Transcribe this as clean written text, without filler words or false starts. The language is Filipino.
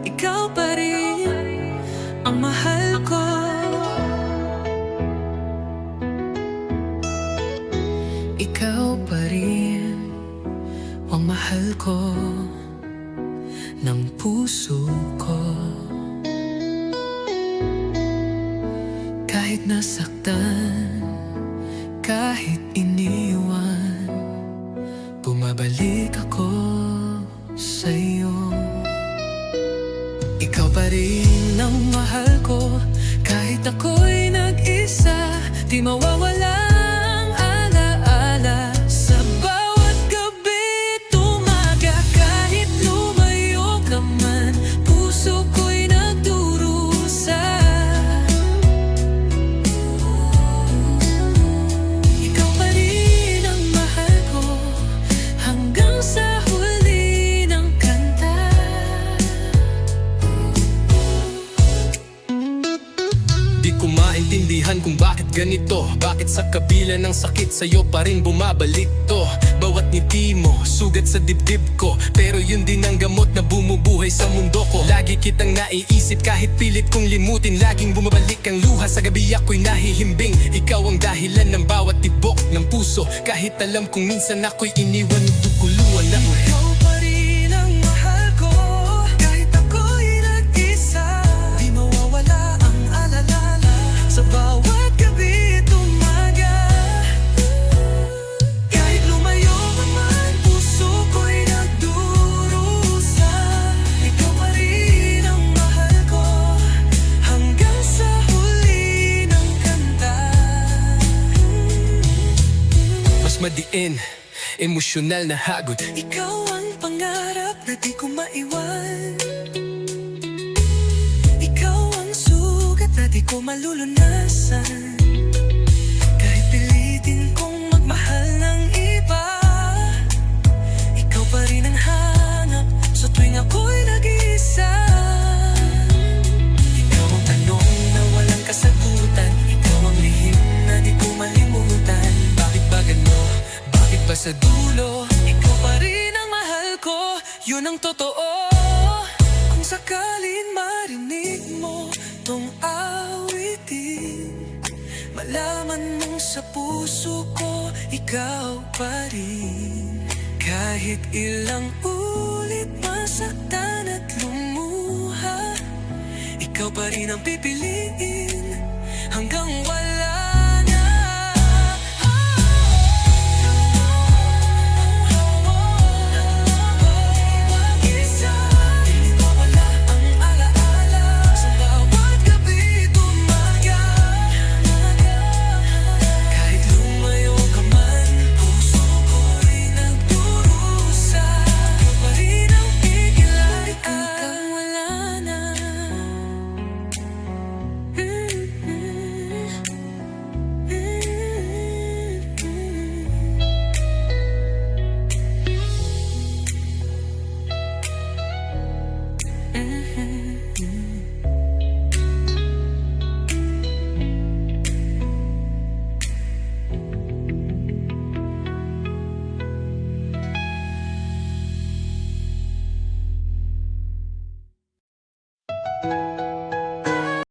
Ikaw pa rin ang mahal ko. Ikaw pa rin ang mahal ko ng puso ko. Kahit nasaktan, kahit iniwan, bumabalik ako sa'yo. Ikaw pa rin ang mahal ko, kahit ako'y nag-isa. Di mawawala ang alaala sa bawat gabi. Tumaga kahit lumayo ka man, puso ko'y nagdurusa. Ikaw pa rin ang mahal ko hanggang sa huli ng kanta. Di ko maintindihan kung bakit ganito. Bakit sa kabila ng sakit sa'yo pa rin bumabalik to. Bawat ngiti mo, sugat sa dibdib ko, pero yun din ang gamot na bumubuhay sa mundo ko. Lagi kitang naiisip kahit pilit kong limutin. Laging bumabalik ang luha sa gabi, ako'y nahihimbing. Ikaw ang dahilan ng bawat tibok ng puso, kahit alam kong minsan ako'y iniwan ng duguluan na Ikaw pa rin ang mahal ko, kahit ako'y nag-isa. Di mawawala ang alala sa bawat gabi. Tumaga kahit lumayo ka man, puso ko'y nagdurusa. Ikaw pa rin ang mahal ko hanggang sa huli ng kanta. Mas madiin, emosyonal na hagod. Ikaw ang pangarap na di ko maiwan. Ikaw ang sugat na di ko malulunasan. Kahit pilitin kong magmahal ng iba, ikaw pa rin ang hanap sa tuwing ako'y nag-iisa. Ikaw ang tanong na walang kasagutan, ikaw ang lihim na di ko malimutan. Bakit ba gano? Bakit ba sa dulo ikaw pa rin ang mahal ko? Yun ang totoo. Kung sakalin marinig mo tong awitin, malaman mong sa puso ko ikaw pa rin. Kahit ilang ulit masaktan at lumuha, ikaw pa rin ang pipiliin hanggang wala